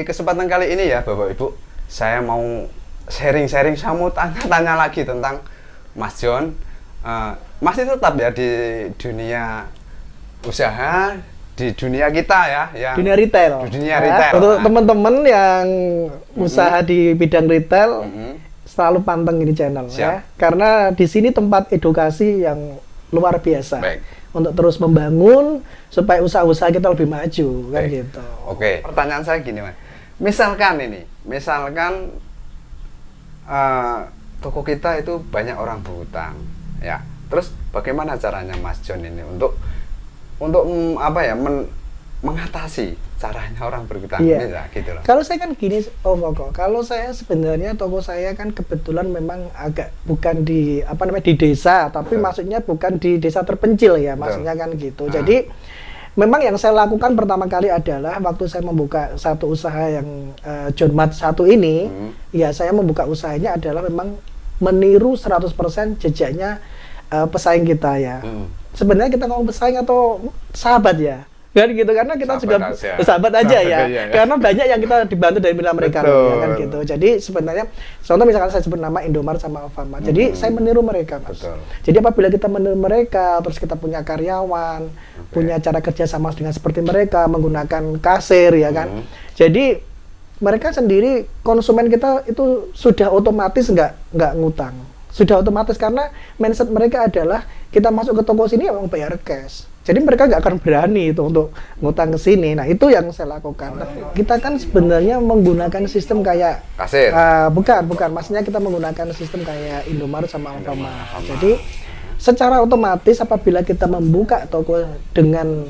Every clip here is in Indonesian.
kesempatan kali ini ya Bapak Ibu, saya mau sharing-sharing, saya mau tanya-tanya lagi tentang Mas John. Masih tetap ya di dunia usaha, di dunia kita ya, yang dunia retail. Di dunia retail. Untuk teman-teman yang usaha di bidang retail, selalu panteng ini channel ya. Karena di sini tempat edukasi yang luar biasa. Baik. Untuk terus membangun supaya usaha-usaha kita lebih maju kan gitu. Oke, pertanyaan saya gini Mas. Misalkan toko kita itu banyak orang berhutang, ya. Terus bagaimana caranya Mas John ini untuk mengatasi caranya orang berhutang ini ya, gitu loh. Kalau saya kan gini, kalau saya sebenarnya toko saya kan kebetulan memang agak bukan di di desa, tapi maksudnya bukan di desa terpencil ya, maksudnya kan gitu. Jadi memang yang saya lakukan pertama kali adalah waktu saya membuka satu usaha yang John Mart 1 ini, ya saya membuka usahanya adalah memang meniru 100% jejaknya pesaing kita ya. Sebenarnya kita ngomong pesaing atau sahabat ya, kan gitu, karena kita sahabat aja ya. Karena banyak yang kita dibantu dari mereka ya kan gitu. Jadi sebenarnya contoh misalkan saya sebut nama Indomaret sama Alfamart. Jadi saya meniru mereka, Mas. Jadi apabila kita meniru mereka, terus kita punya karyawan, punya cara kerja sama dengan seperti mereka, menggunakan kasir ya kan. Jadi mereka sendiri, konsumen kita itu sudah otomatis nggak ngutang. Sudah otomatis karena mindset mereka adalah kita masuk ke toko sini memang bayar cash. Jadi mereka nggak akan berani itu untuk ngutang ke sini. Nah itu yang saya lakukan. Kita kan sebenarnya menggunakan sistem kayak kasir. Bukan. Maksudnya kita menggunakan sistem kayak Indomaret sama Alfamart. Jadi secara otomatis apabila kita membuka toko dengan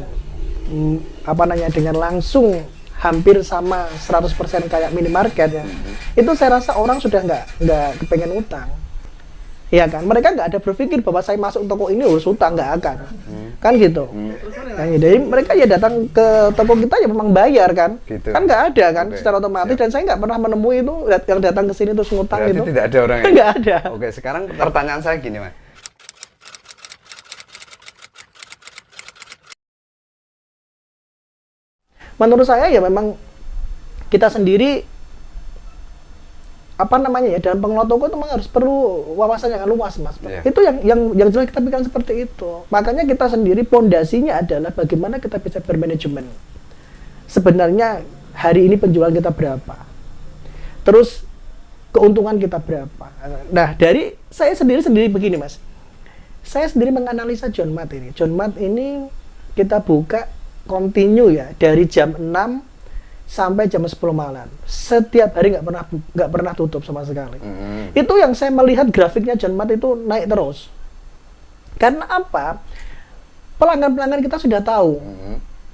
dengan langsung hampir sama 100% kayak minimarket ya. Itu saya rasa orang sudah nggak kepengen utang. Iya kan, mereka nggak ada berpikir bahwa saya masuk toko ini harus utang, nggak akan, kan gitu. Jadi mereka ya datang ke toko kita ya memang bayar kan, gitu. Kan nggak ada kan, secara otomatis. Dan saya nggak pernah menemui itu yang datang ke sini terus ngutang gitu. Tidak ada orang. Nggak ada. Oke, sekarang pertanyaan saya gini Mas. Menurut saya ya memang kita sendiri dalam pengelola toko itu memang harus perlu wawasan yang luas, Mas. Itu yang jelas kita pikirkan seperti itu. Makanya kita sendiri pondasinya adalah bagaimana kita bisa bermanajemen. Sebenarnya hari ini penjualan kita berapa? Terus keuntungan kita berapa? Nah, dari saya sendiri begini, Mas. Saya sendiri menganalisa John Mart ini. John Mart ini kita buka continue ya dari jam 6 sampai jam 10 malam. Setiap hari nggak pernah tutup sama sekali. Itu yang saya melihat grafiknya John Mart itu naik terus. Karena apa? Pelanggan-pelanggan kita sudah tahu.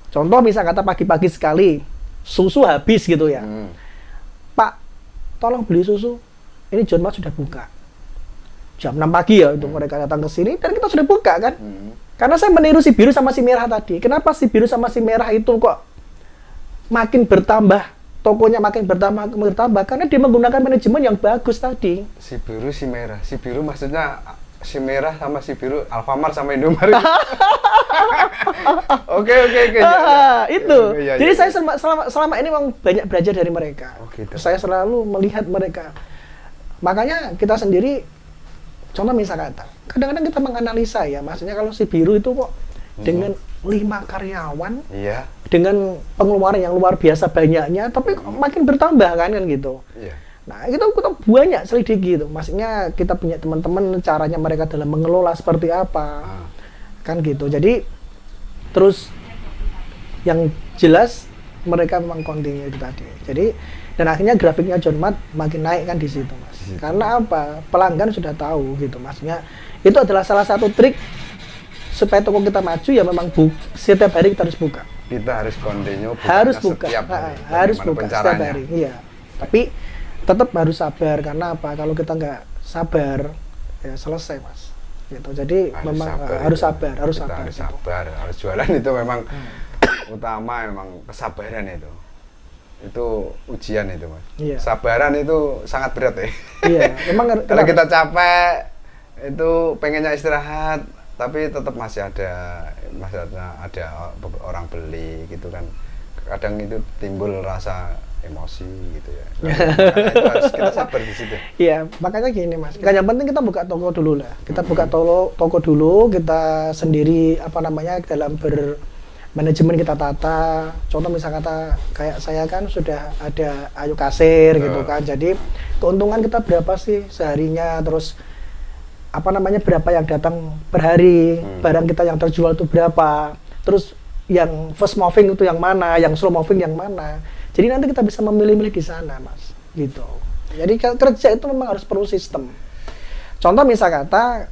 Contoh misal kata pagi-pagi sekali susu habis gitu ya. Pak, tolong beli susu. Ini John Mart sudah buka. Jam 6 pagi ya itu mereka datang ke sini dan kita sudah buka kan. Karena saya meniru si biru sama si merah tadi. Kenapa si biru sama si merah itu kok makin bertambah, tokonya makin bertambah karena dia menggunakan manajemen yang bagus tadi. Si biru, si merah. Si biru maksudnya si merah sama si biru, Alfamart sama Indomaret. Oke. Itu. Jadi saya selama ini memang banyak belajar dari mereka. Gitu. Saya selalu melihat mereka. Makanya kita sendiri, contoh misal kata, kadang-kadang kita menganalisa ya, maksudnya kalau si biru itu kok dengan 5 karyawan, dengan pengeluaran yang luar biasa banyaknya, tapi makin bertambah kan gitu. Nah itu kita banyak selidiki gitu. Maksudnya kita punya teman-teman caranya mereka dalam mengelola seperti apa, kan gitu. Jadi terus yang jelas mereka memang continue itu tadi. Jadi dan akhirnya grafiknya John Mart makin naik kan di situ, Mas. Karena apa? Pelanggan sudah tahu gitu. Maksudnya itu adalah salah satu trik supaya toko kita maju ya memang setiap hari kita harus buka. Kita harus continue harus buka. Harus buka setiap hari. Iya. Tapi tetap harus sabar karena apa? Kalau kita nggak sabar ya selesai, Mas. Gitu. Jadi harus sabar. Harus jualan itu memang utama, memang kesabaran itu. Itu ujian itu, Mas. Sabaran itu sangat berat ya. Iya, memang kalau kita capek itu pengennya istirahat, tapi tetap masih ada orang beli gitu kan. Kadang itu timbul rasa emosi gitu ya. Makanya itu harus kita sabar di situ. Iya, makanya gini Mas. Yang penting kita buka toko dulu lah. Kita buka toko dulu, kita sendiri apa namanya dalam bermanajemen kita tata. Contoh misal kata kayak saya kan sudah ada Ayo Kasir gitu kan. Jadi keuntungan kita berapa sih seharinya, terus apa namanya berapa yang datang per hari, barang kita yang terjual itu berapa, terus yang fast moving itu yang mana, yang slow moving yang mana. Jadi nanti kita bisa memilih-milih di sana, Mas. Gitu. Jadi kerja itu memang harus perlu sistem. Contoh misal kata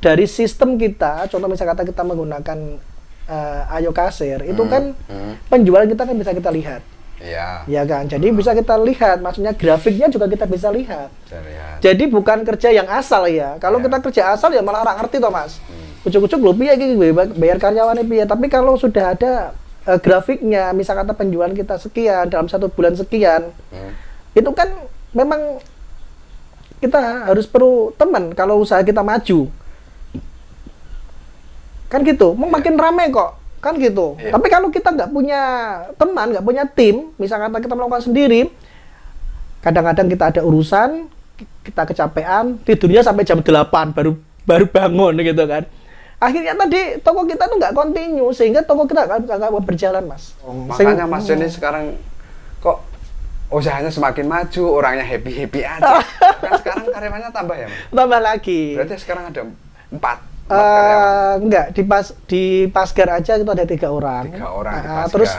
dari sistem kita, contoh misal kata kita menggunakan Ayo Kasir, itu kan penjualan kita kan bisa kita lihat. Iya. Ya kan. Jadi bisa kita lihat, maksudnya grafiknya juga kita bisa lihat. Jadi bukan kerja yang asal ya. Kalau kita kerja asal ya malah orang ngerti toh, Mas. Ucuk-ucuk lho piye iki bayar karyawannya piye. Tapi kalau sudah ada grafiknya, misal kata penjualan kita sekian dalam 1 bulan sekian, itu kan memang kita harus perlu teman kalau usaha kita maju, kan gitu, makin rame kok, kan gitu. Tapi kalau kita nggak punya teman, nggak punya tim, misal kata kita melakukan sendiri, kadang-kadang kita ada urusan, kita kecapean, tidurnya sampai jam 8 baru bangun gitu kan. Akhirnya tadi toko kita tuh nggak kontinu, sehingga toko kita nggak berjalan, Mas. Makanya Mas Joni sekarang kok usahanya semakin maju, orangnya happy aja. Kan sekarang karyawannya tambah ya, Mas? Tambah lagi. Berarti sekarang ada 4 karyawan? Enggak, di Pasgar aja itu ada 3 orang. 3 orang di Pasgar. Terus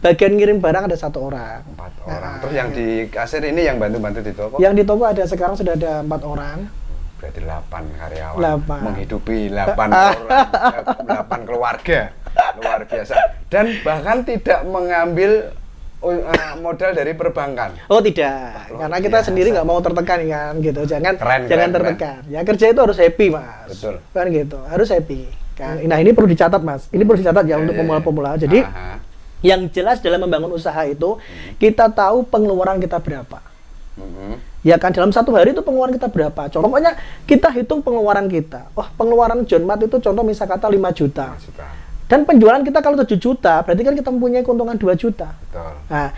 bagian ngirim barang ada 1 orang. 4 orang. Terus yang di kasir ini yang bantu-bantu di toko? Yang di toko ada sekarang sudah ada 4 orang. Berarti 8 karyawan 8. menghidupi 8 orang, 8 keluarga, luar biasa. Dan bahkan tidak mengambil modal dari perbankan. Oh tidak, karena kita sendiri nggak mau tertekan kan, gitu. Jangan tertekan. Keren. Ya kerja itu harus happy, Mas. Betul. Kan gitu, harus happy. Kan. Nah ini perlu dicatat, Mas. Ini perlu dicatat ya untuk pemula-pemula. Jadi yang jelas dalam membangun usaha itu kita tahu pengeluaran kita berapa. Ya kan, dalam 1 hari itu pengeluaran kita berapa? Contohnya kita hitung pengeluaran kita. Oh, pengeluaran John Mat itu contoh misal kata 5 juta. Dan penjualan kita kalau 7 juta, berarti kan kita mempunyai keuntungan 2 juta. Betul. Nah,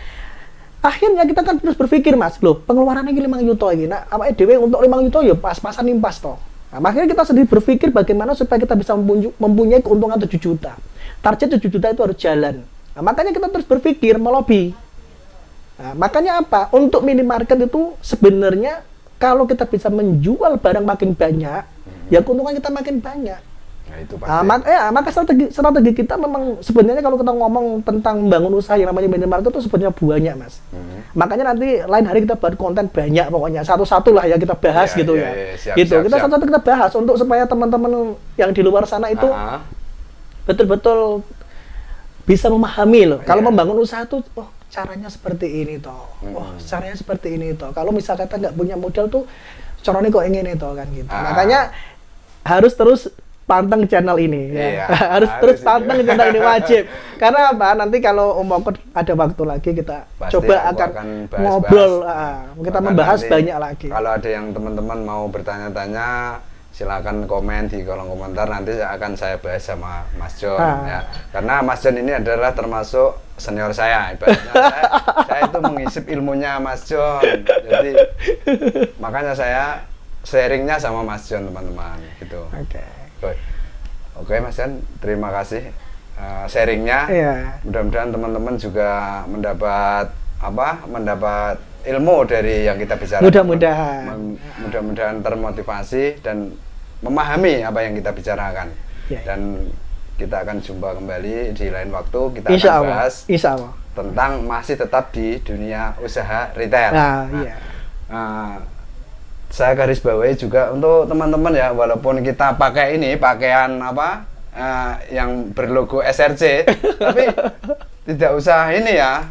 akhirnya kita kan terus berpikir, Mas, loh, pengeluarannya 5 juta ini. Nah, apa EDW untuk 5 juta ya pas-pasan impas toh. Nah, makanya kita sendiri berpikir bagaimana supaya kita bisa mempunyai keuntungan 7 juta. Target 7 juta itu harus jalan. Nah, makanya kita terus berpikir melobi. Nah, makanya apa? Untuk minimarket itu sebenarnya kalau kita bisa menjual barang makin banyak, ya keuntungan kita makin banyak. Nah, itu pasti. Maka strategi kita memang sebenarnya kalau kita ngomong tentang membangun usaha yang namanya minimarket itu sebenarnya banyak, Mas. Makanya nanti lain hari kita buat konten banyak pokoknya, satu-satu lah ya kita bahas gitu ya. Siap, gitu. Siap, kita satu-satu kita bahas untuk supaya teman-teman yang di luar sana itu betul-betul bisa memahami loh. Kalau membangun usaha itu caranya seperti ini toh. Caranya seperti ini toh. Kalau misalnya kita nggak punya modal tuh, caranya kok ingin itu kan gitu. Makanya harus terus panteng channel ini. Ya. harus terus panteng channel ini wajib. Karena apa? Nanti kalau ada waktu lagi kita pasti coba akan ngobrol. Kita membahas banyak lagi. Kalau ada yang teman-teman mau bertanya-tanya, silakan komen di kolom komentar, nanti akan saya bahas sama Mas John ya. Karena Mas John ini adalah termasuk senior saya, ibaratnya saya itu mengisip ilmunya Mas John. Jadi makanya saya sharingnya sama Mas John, teman-teman, gitu. Oke, Mas John, terima kasih sharingnya. Mudah-mudahan teman-teman juga mendapat ilmu dari yang kita bicarakan. Mudah-mudahan termotivasi dan memahami apa yang kita bicarakan. Dan kita akan jumpa kembali di lain waktu. Kita akan bahas tentang masih tetap di dunia usaha retail. Saya garis bawahi juga untuk teman-teman ya, walaupun kita pakai ini pakaian yang berlogo SRC, tapi tidak usah ini ya.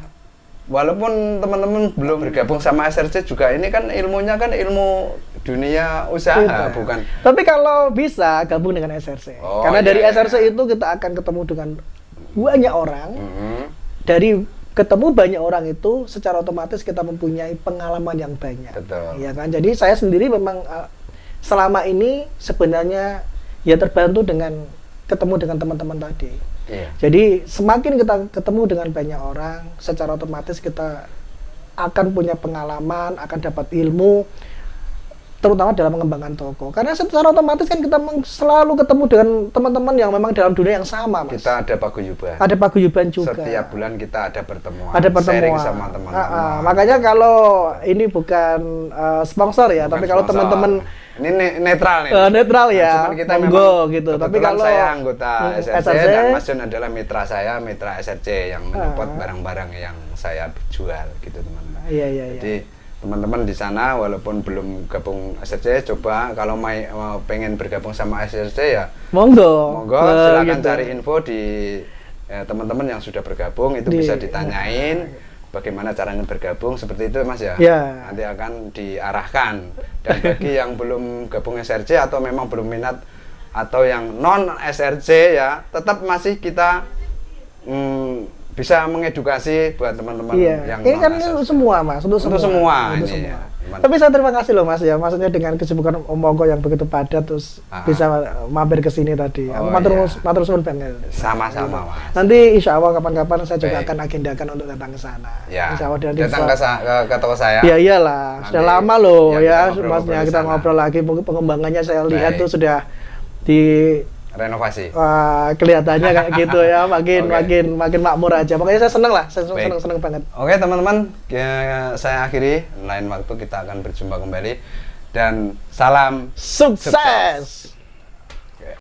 Walaupun teman-teman belum bergabung sama SRC juga, ini kan ilmunya kan ilmu dunia usaha, bukan. Tapi kalau bisa gabung dengan SRC. Karena dari SRC itu kita akan ketemu dengan banyak orang. Dari ketemu banyak orang itu secara otomatis kita mempunyai pengalaman yang banyak. Betul. Ya kan? Jadi saya sendiri memang selama ini sebenarnya ya terbantu dengan ketemu dengan teman-teman tadi. Jadi semakin kita ketemu dengan banyak orang, secara otomatis kita akan punya pengalaman, akan dapat ilmu, terutama dalam mengembangkan toko. Karena secara otomatis kan kita selalu ketemu dengan teman-teman yang memang dalam dunia yang sama, Mas. Kita ada paguyuban. Ada paguyuban juga. Setiap bulan kita ada pertemuan. Ada pertemuan. Sharing sama teman-teman. Makanya kalau ini bukan sponsor ya, Bukan tapi kalau sponsor. teman-teman ini netral nih. Netral ya. Nah, cuman kita monggo memang gitu. Tapi kebetulan kalau saya anggota SRC, SRC, dan Mas John adalah mitra saya, mitra SRC yang menyupport barang-barang yang saya jual gitu, teman-teman. Iya. Jadi teman-teman di sana walaupun belum gabung SRC, coba kalau pengen bergabung sama SRC ya monggo silakan gitu. cari info di teman-teman yang sudah bergabung, itu bisa ditanyain bagaimana caranya bergabung, seperti itu Mas ya. Nanti akan diarahkan. Dan bagi yang belum gabung SRC atau memang belum minat atau yang non SRC ya, tetap masih kita bisa mengedukasi buat teman-teman yang ini kan semua Mas, untuk semua. Ya. Tapi saya terima kasih loh Mas ya, maksudnya dengan kesibukan Om Monggo yang begitu padat terus bisa mampir ke sini tadi. Matur suwun banget. Sama-sama Mas. Nanti insya Allah kapan-kapan saya juga akan agendakan untuk datang ke sana. Ya. Insya Allah datang ke toko saya. Ya iyalah, sudah lama loh ya, Masnya kita sana. ngobrol lagi, pengembangannya saya lihat tuh sudah di renovasi. Kelihatannya kayak gitu ya, makin makmur aja. Makanya saya seneng lah, saya seneng banget. Oke teman-teman, saya akhiri. Lain waktu kita akan berjumpa kembali dan salam sukses.